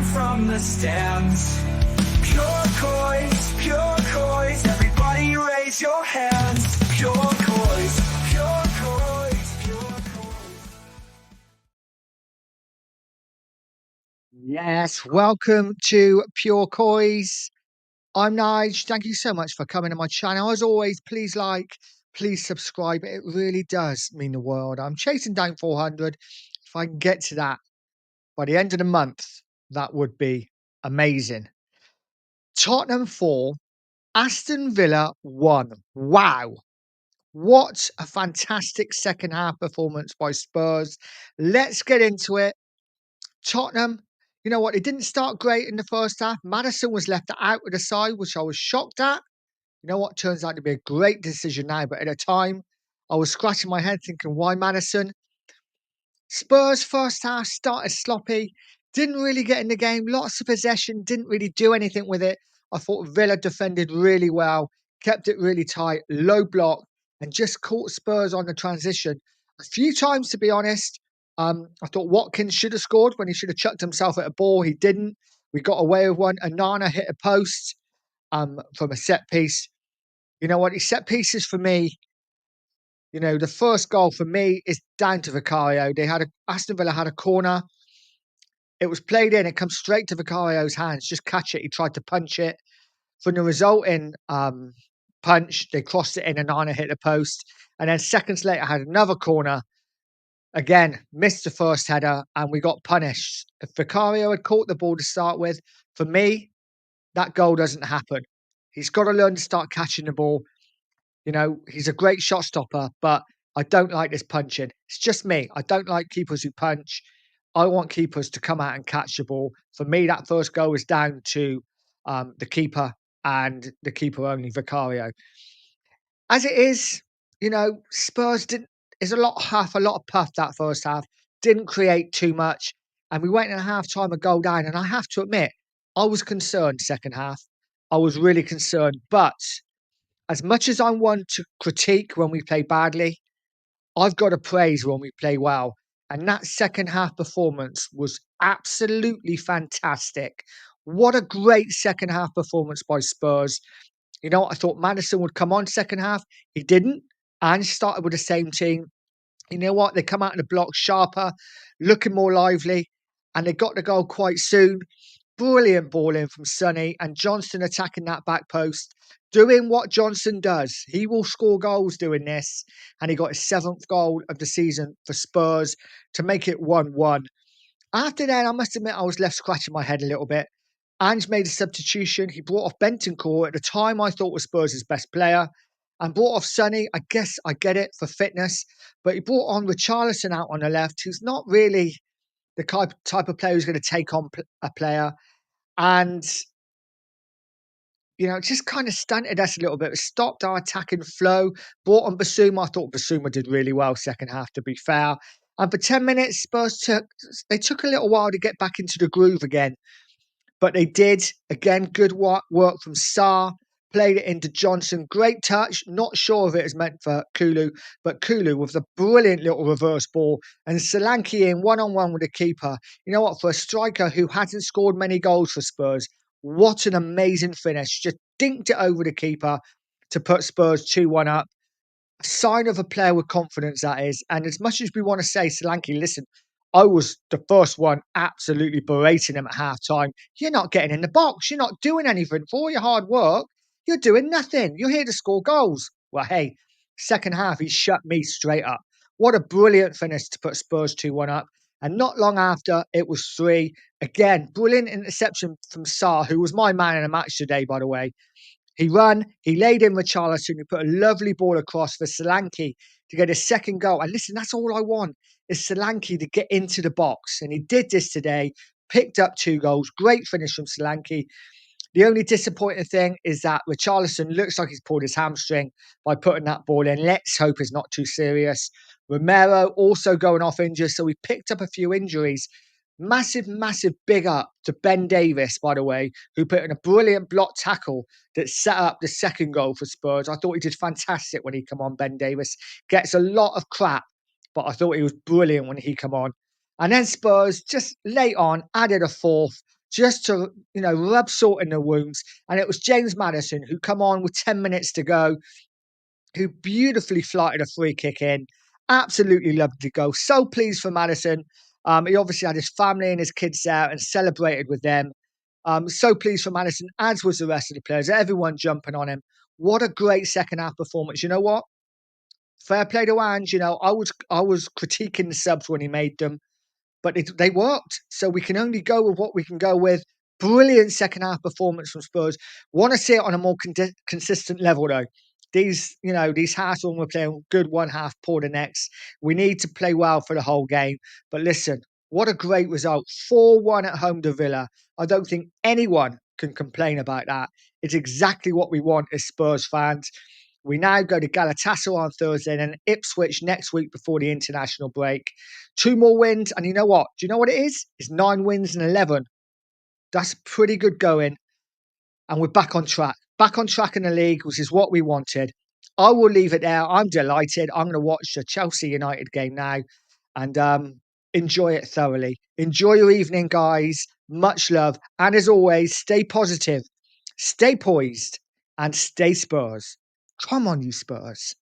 screaming from the stands. Pure coys, everybody raise your hands. Pure coys, pure coys, pure coys. Yes, welcome to Pure Coys. I'm Nige. Thank you so much for coming to my channel. As always, please like, please subscribe. It really does mean the world. I'm chasing down 400. If I can get to that by the end of the month, that would be amazing. Tottenham 4, Aston Villa 1. Wow. What a fantastic second half performance by Spurs. Let's get into it. Tottenham, you know what? It didn't start great in the first half. Maddison was left out of the side, which I was shocked at. You know what? Turns out to be a great decision now, but at the time, I was scratching my head thinking, why Maddison? Spurs first half started sloppy, didn't really get in the game, lots of possession, didn't really do anything with it. I thought Villa defended really well, kept it really tight, low block, and just caught Spurs on the transition a few times, to be honest. I thought Watkins should have scored when he should have chucked himself at a ball. He didn't. We got away with one. Anana hit a post from a set piece. You know what? These set pieces for me, the first goal for me is down to Vicario. Aston Villa had a corner. It was played in. It comes straight to Vicario's hands. Just catch it. He tried to punch it. From the resulting punch, they crossed it in and Nana hit the post. And then seconds later, had another corner. Again, missed the first header and we got punished. If Vicario had caught the ball to start with, for me, that goal doesn't happen. He's got to learn to start catching the ball. He's a great shot stopper, but I don't like this punching. It's just me. I don't like keepers who punch. I want keepers to come out and catch the ball. For me, that first goal was down to the keeper and the keeper only, Vicario. As it is, Spurs didn't. It's a lot of puff that first half. Didn't create too much, and we went in half time a goal down. And I have to admit, I was concerned second half. I was really concerned, but as much as I want to critique when we play badly, I've got to praise when we play well. And that second half performance was absolutely fantastic. What a great second half performance by Spurs. I thought Maddison would come on second half. He didn't. And started with the same team. You know what? They come out in the block sharper, looking more lively, and they got the goal quite soon. Brilliant ball in from Sonny and Johnson attacking that back post, doing what Johnson does. He will score goals doing this, and he got his 7th goal of the season for Spurs to make it 1-1. After that, I must admit I was left scratching my head a little bit. Ange made a substitution. He brought off Bentancur at the time I thought was Spurs' best player, and brought off Sonny. I guess I get it for fitness, but he brought on Richarlison out on the left, who's not really the type of player who's going to take on a player. And, it just kind of stunted us a little bit. It stopped our attacking flow. Brought on Basuma. I thought Basuma did really well second half, to be fair. And for 10 minutes, Spurs took a little while to get back into the groove again. But they did. Again, good work from Sarr. Played it into Johnson. Great touch. Not sure if it was meant for Kulu. But Kulu with a brilliant little reverse ball. And Solanke in one-on-one with the keeper. You know what? For a striker who hasn't scored many goals for Spurs, what an amazing finish. Just dinked it over the keeper to put Spurs 2-1 up. A sign of a player with confidence, that is. And as much as we want to say, Solanke, listen, I was the first one absolutely berating him at half-time. You're not getting in the box. You're not doing anything. For all your hard work, you're doing nothing. You're here to score goals. Well, hey, second half, he shut me straight up. What a brilliant finish to put Spurs 2-1 up. And not long after, it was 3. Again, brilliant interception from Sarr, who was my man in the match today, by the way. He laid in Richarlison, he put a lovely ball across for Solanke to get his second goal. And listen, that's all I want, is Solanke to get into the box. And he did this today, picked up 2 goals. Great finish from Solanke. The only disappointing thing is that Richarlison looks like he's pulled his hamstring by putting that ball in. Let's hope it's not too serious. Romero also going off injured, so we picked up a few injuries. Massive, massive big up to Ben Davis, by the way, who put in a brilliant block tackle that set up the second goal for Spurs. I thought he did fantastic when he came on, Ben Davis. Gets a lot of crap, but I thought he was brilliant when he came on. And then Spurs, just late on, added a 4th. just to, rub salt in the wounds. And it was James Maddison who come on with 10 minutes to go, who beautifully flighted a free kick in. Absolutely loved the goal. So pleased for Maddison. He obviously had his family and his kids out and celebrated with them. So pleased for Maddison, as was the rest of the players. Everyone jumping on him. What a great second half performance. You know what? Fair play to Ange. I was critiquing the subs when he made them, but they worked. So we can only go with what we can go with. Brilliant second half performance from Spurs. Want to see it on a more consistent level though. These halves when we're playing good one half, poor the next. We need to play well for the whole game. But listen, what a great result. 4-1 at home to Villa. I don't think anyone can complain about that. It's exactly what we want as Spurs fans. We now go to Galatasaray on Thursday and then Ipswich next week before the international break. 2 more wins, and you know what? Do you know what it is? It's 9 wins and 11. That's pretty good going, and we're back on track. Back on track in the league, which is what we wanted. I will leave it there. I'm delighted. I'm going to watch the Chelsea United game now and enjoy it thoroughly. Enjoy your evening, guys. Much love. And as always, stay positive, stay poised, and stay Spurs. Come on, you Spurs.